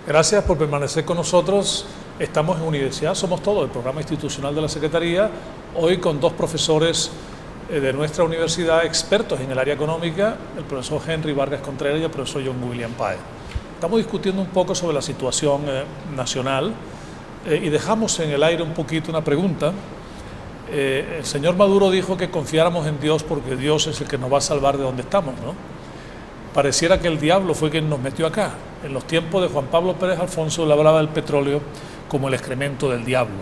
Gracias por permanecer con nosotros. Estamos en Universidad Somos Todos, el programa institucional de la Secretaría, hoy con dos profesores de nuestra universidad, expertos en el área económica, el profesor Henry Vargas Contreras y el profesor John William Páez. Estamos discutiendo un poco sobre la situación nacional y dejamos en el aire un poquito una pregunta. El señor Maduro dijo que confiáramos en Dios porque Dios es el que nos va a salvar de donde estamos, ¿no? Pareciera que el diablo fue quien nos metió acá. En los tiempos de Juan Pablo Pérez Alfonso, le hablaba del petróleo como el excremento del diablo.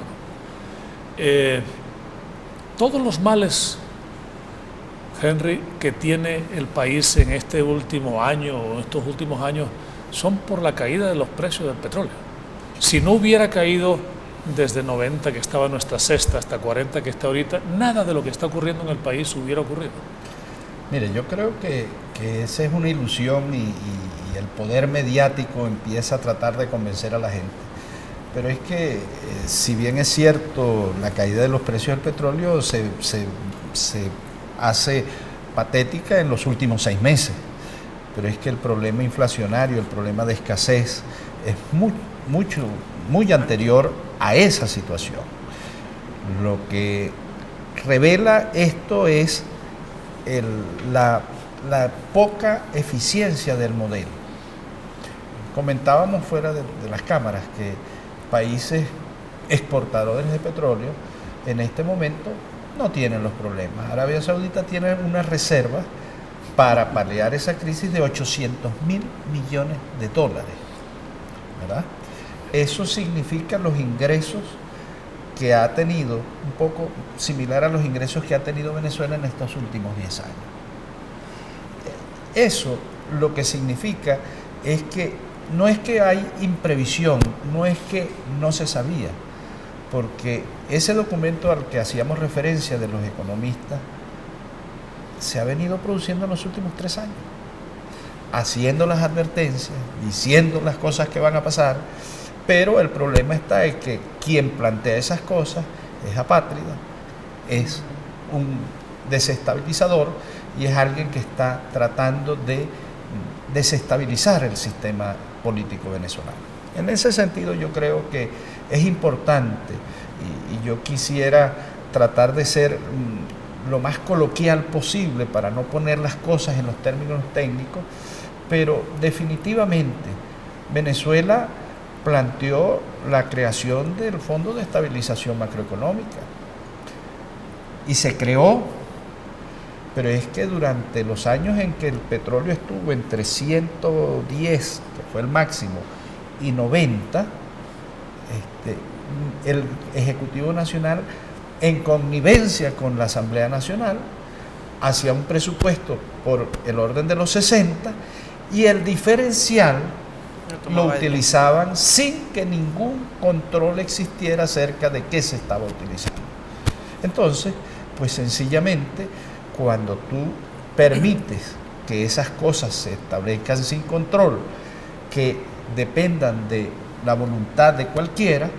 Todos los males, Henry, que tiene el país en este último año o estos últimos años son por la caída de los precios del petróleo. Si no hubiera caído desde 90, que estaba nuestra sexta, hasta 40, que está ahorita, nada de lo que está ocurriendo en el país hubiera ocurrido. Mire, yo creo que esa es una ilusión y el poder mediático empieza a tratar de convencer a la gente. Pero es que, si bien es cierto, la caída de los precios del petróleo se hace patética en los últimos 6 meses. Pero es que el problema inflacionario, el problema de escasez, es muy anterior a esa situación. Lo que revela esto es la poca eficiencia del modelo. Comentábamos fuera de las cámaras que países exportadores de petróleo en este momento no tienen los problemas. Arabia Saudita tiene una reserva para paliar esa crisis de 800.000 millones de dólares, ¿verdad? Eso significa los ingresos que ha tenido, un poco similar a los ingresos que ha tenido Venezuela en estos últimos 10 años. Eso lo que significa es que no es que hay imprevisión, no es que no se sabía, porque ese documento al que hacíamos referencia de los economistas se ha venido produciendo en los últimos 3 años, haciendo las advertencias, diciendo las cosas que van a pasar, pero el problema está en que quien plantea esas cosas es apátrida, es un desestabilizador y es alguien que está tratando de desestabilizar el sistema político venezolano. En ese sentido yo creo que es importante y yo quisiera tratar de ser lo más coloquial posible para no poner las cosas en los términos técnicos, pero definitivamente Venezuela planteó la creación del Fondo de Estabilización Macroeconómica y se creó, pero es que durante los años en que el petróleo estuvo entre 110, que fue el máximo, y 90, el Ejecutivo Nacional, en connivencia con la Asamblea Nacional, hacía un presupuesto por el orden de los 60 y el diferencial lo utilizaban sin que ningún control existiera acerca de qué se estaba utilizando. Entonces, pues sencillamente, cuando tú permites que esas cosas se establezcan sin control, que dependan de la voluntad de cualquiera,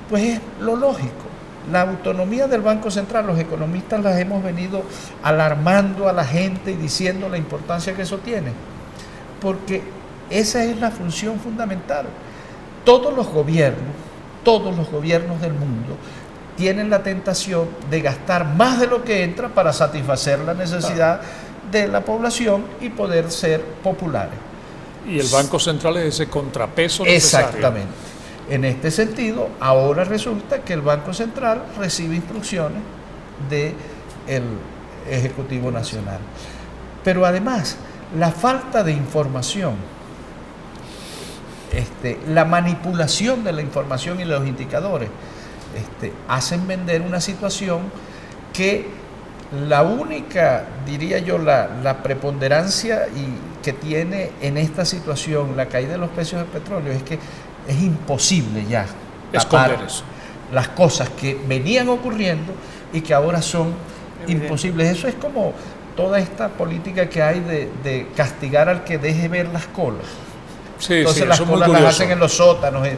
pues es lo lógico. La autonomía del Banco Central, los economistas las hemos venido alarmando a la gente y diciendo la importancia que eso tiene, porque esa es la función fundamental. Todos los gobiernos del mundo tienen la tentación de gastar más de lo que entra para satisfacer la necesidad de la población y poder ser populares. Y el Banco Central es ese contrapeso necesario. Exactamente. En este sentido, ahora resulta que el Banco Central recibe instrucciones del Ejecutivo Nacional. Pero además, la falta de información, la manipulación de la información y los indicadores, hacen vender una situación que la única, diría yo, la preponderancia que tiene en esta situación la caída de los precios del petróleo es que es imposible ya tapar las cosas que venían ocurriendo y que ahora son imposibles. Eso es como toda esta política que hay de castigar al que deje ver las colas. Sí, Entonces sí, las eso es muy colas las curioso. hacen en los sótanos.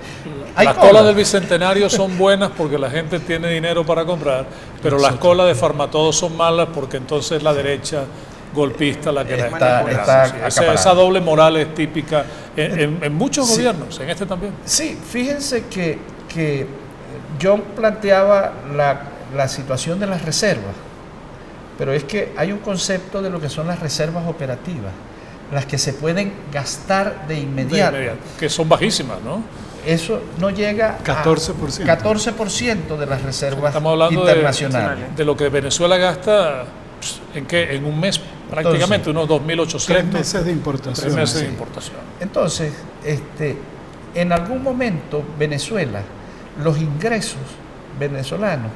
Hay Las colas del Bicentenario son buenas porque la gente tiene dinero para comprar, pero las colas de Farmatodo son malas porque entonces es la derecha golpista la que Está esa acaparada. doble moral es típica en muchos gobiernos, en este también. Sí, fíjense que John planteaba la situación de las reservas, pero es que hay un concepto de lo que son las reservas operativas, las que se pueden gastar de inmediato. Que son bajísimas, ¿no? Eso no llega 14%. a 14% de las reservas Estamos hablando internacionales. de lo que Venezuela gasta en un mes prácticamente, unos 2.800. 3 meses de importación. 3 meses de Sí. importación. Entonces, en algún momento Venezuela, los ingresos venezolanos,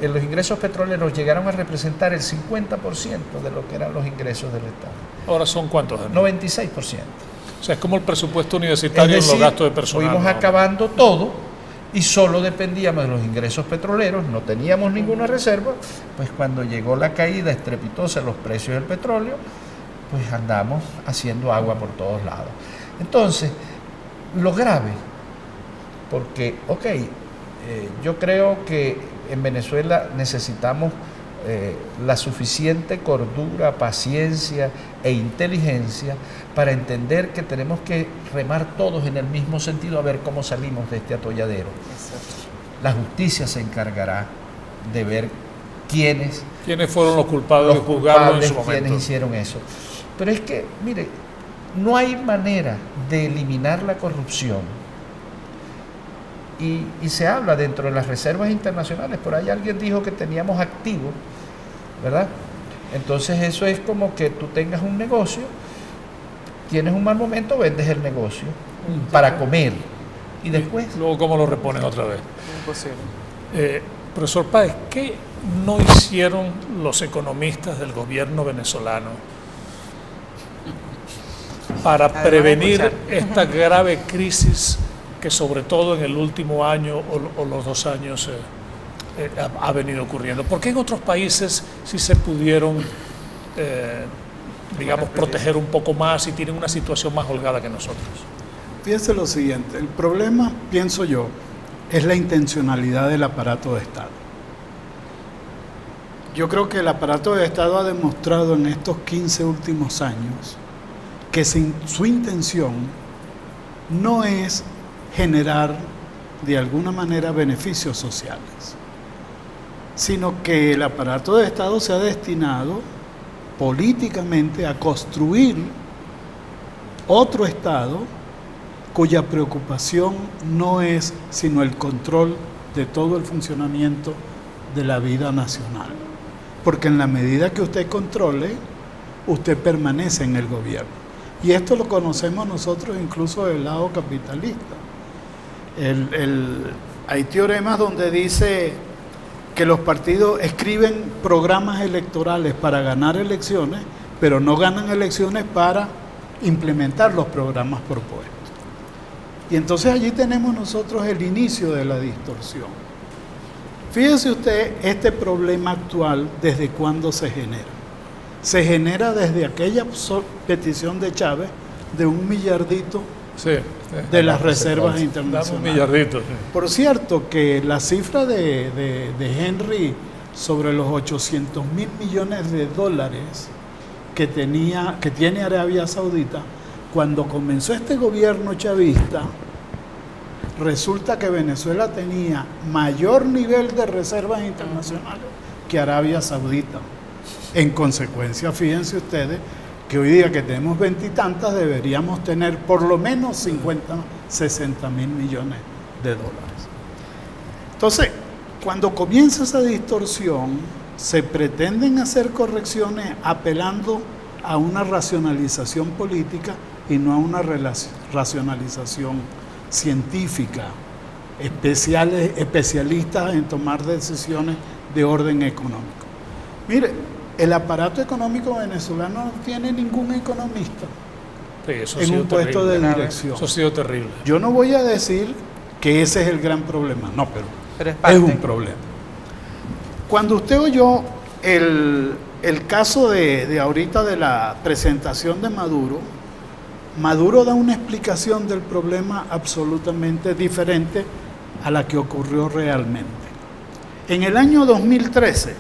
los ingresos petroleros llegaron a representar el 50% de lo que eran los ingresos del Estado. Ahora son cuántos años. 96%. O sea, es como el presupuesto universitario Es decir, en los gastos de personal. fuimos ¿no? acabando todo y solo dependíamos de los ingresos petroleros, no teníamos ninguna reserva, pues cuando llegó la caída estrepitosa de los precios del petróleo, pues andamos haciendo agua por todos lados. Entonces, lo grave, porque, yo creo que en Venezuela necesitamos la suficiente cordura, paciencia e inteligencia para entender que tenemos que remar todos en el mismo sentido a ver cómo salimos de este atolladero. La justicia se encargará de ver quiénes fueron los culpables de juzgarlo en su quienes momento. hicieron eso. Pero es que, mire, no hay manera de eliminar la corrupción. Y se habla dentro de las reservas internacionales. Por ahí alguien dijo que teníamos activos, ¿verdad? Entonces eso es como que tú tengas un negocio, tienes un mal momento, vendes el negocio para comer. Y después... Luego, ¿cómo lo reponen otra vez? Imposible. Profesor Páez, ¿qué no hicieron los economistas del gobierno venezolano para prevenir esta grave crisis que sobre todo en el último año o los 2 años ha venido ocurriendo? ¿Por qué en otros países sí se pudieron, digamos, proteger un poco más y tienen una situación más holgada que nosotros? Fíjense lo siguiente, el problema, pienso yo, es la intencionalidad del aparato de Estado. Yo creo que el aparato de Estado ha demostrado en estos 15 últimos años que su intención no es generar de alguna manera beneficios sociales, sino que el aparato de Estado se ha destinado políticamente a construir otro Estado cuya preocupación no es sino el control de todo el funcionamiento de la vida nacional. Porque en la medida que usted controle, usted permanece en el gobierno. Y esto lo conocemos nosotros incluso del lado capitalista. Hay teoremas donde dice que los partidos escriben programas electorales para ganar elecciones, pero no ganan elecciones para implementar los programas propuestos. Y entonces allí tenemos nosotros el inicio de la distorsión. Fíjese usted este problema actual, ¿desde cuándo se genera? Se genera desde aquella petición de Chávez de $1 millardito de las reservas internacionales. Dame $1 millardito. Por cierto, que la cifra de Henry sobre los 800 mil millones de dólares que tiene Arabia Saudita, cuando comenzó este gobierno chavista, resulta que Venezuela tenía mayor nivel de reservas internacionales que Arabia Saudita. En consecuencia, fíjense ustedes que hoy día que tenemos 20 y tantas, deberíamos tener por lo menos 50, 60 mil millones de dólares. Entonces, cuando comienza esa distorsión, se pretenden hacer correcciones apelando a una racionalización política y no a una racionalización científica, especialistas en tomar decisiones de orden económico. Mire, el aparato económico venezolano no tiene ningún economista en un puesto de dirección. Eso ha sido terrible. Yo no voy a decir que ese es el gran problema, no, pero es un problema. Cuando usted oyó el caso de ahorita de la presentación de Maduro, Maduro da una explicación del problema absolutamente diferente a la que ocurrió realmente. En el año 2013,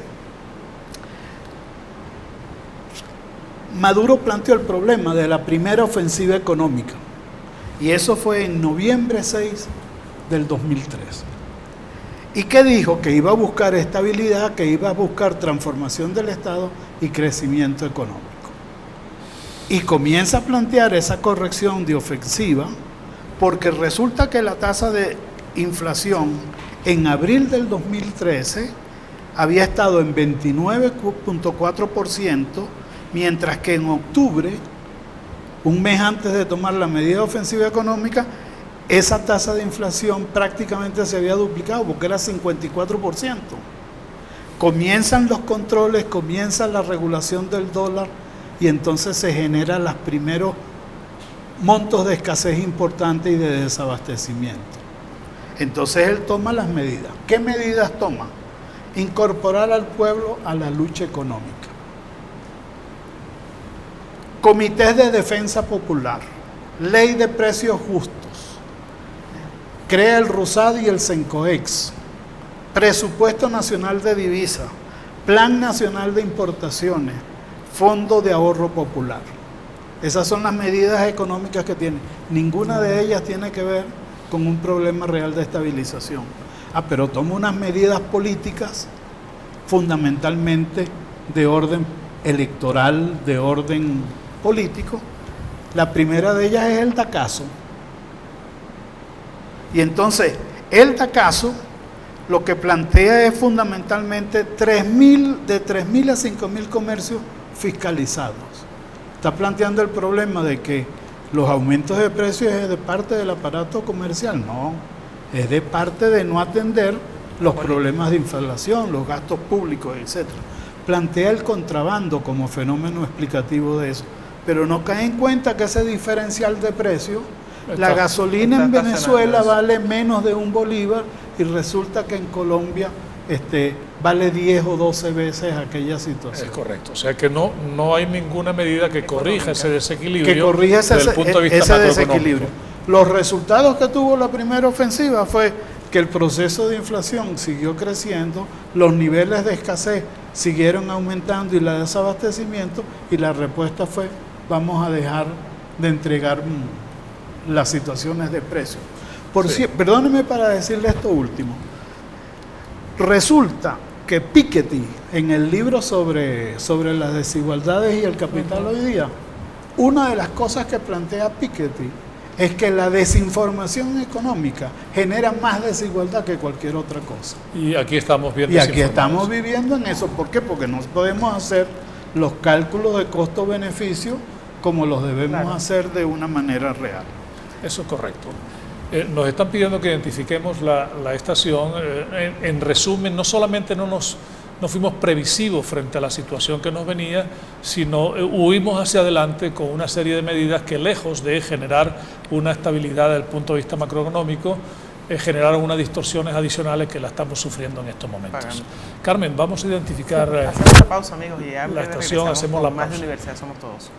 Maduro planteó el problema de la primera ofensiva económica, y eso fue en noviembre 6 del 2013. ¿Y qué dijo? Que iba a buscar estabilidad, que iba a buscar transformación del Estado y crecimiento económico. Y comienza a plantear esa corrección de ofensiva, porque resulta que la tasa de inflación en abril del 2013 había estado en 29.4%, mientras que en octubre, un mes antes de tomar la medida ofensiva económica, esa tasa de inflación prácticamente se había duplicado porque era 54%. Comienzan los controles, comienza la regulación del dólar y entonces se generan los primeros montos de escasez importantes y de desabastecimiento. Entonces él toma las medidas. ¿Qué medidas toma? Incorporar al pueblo a la lucha económica. Comités de Defensa Popular, Ley de Precios Justos, crea el RUSAD y el CENCOEX, Presupuesto Nacional de Divisa, Plan Nacional de Importaciones, Fondo de Ahorro Popular. Esas son las medidas económicas que tiene. Ninguna de ellas tiene que ver con un problema real de estabilización. Pero toma unas medidas políticas fundamentalmente de orden electoral, de orden político. La primera de ellas es el tacazo. Y entonces, el tacazo lo que plantea es fundamentalmente de 3.000 a 5.000 comercios fiscalizados. Está planteando el problema de que los aumentos de precios es de parte del aparato comercial. No, es de parte de no atender los problemas de inflación, los gastos públicos, etc. Plantea el contrabando como fenómeno explicativo de eso, pero no cae en cuenta que ese diferencial de precios, la gasolina en Venezuela vale menos de $1 y resulta que en Colombia vale 10 o 12 veces aquella situación. Es correcto, o sea que no hay ninguna medida que corrija ese desequilibrio. Que corrija desde el punto de vista ese desequilibrio. Los resultados que tuvo la primera ofensiva fue que el proceso de inflación siguió creciendo, los niveles de escasez siguieron aumentando y la desabastecimiento, y la respuesta fue: vamos a dejar de entregar las situaciones de precio. Perdóneme para decirle esto último. Resulta que Piketty, en el libro sobre las desigualdades y el capital hoy día, una de las cosas que plantea Piketty es que la desinformación económica genera más desigualdad que cualquier otra cosa. Y aquí estamos viendo. Y aquí estamos viviendo en eso. ¿Por qué? Porque no podemos hacer los cálculos de costo-beneficio como los debemos hacer de una manera real. Eso es correcto. Nos están pidiendo que identifiquemos la estación. En resumen, no solamente no fuimos previsivos frente a la situación que nos venía, sino huimos hacia adelante con una serie de medidas que, lejos de generar una estabilidad desde el punto de vista macroeconómico, generaron unas distorsiones adicionales que la estamos sufriendo en estos momentos. Carmen, vamos a identificar hacemos la pausa, amigos, y ya la estación, hacemos la pausa. Más de Universidad Somos Todos.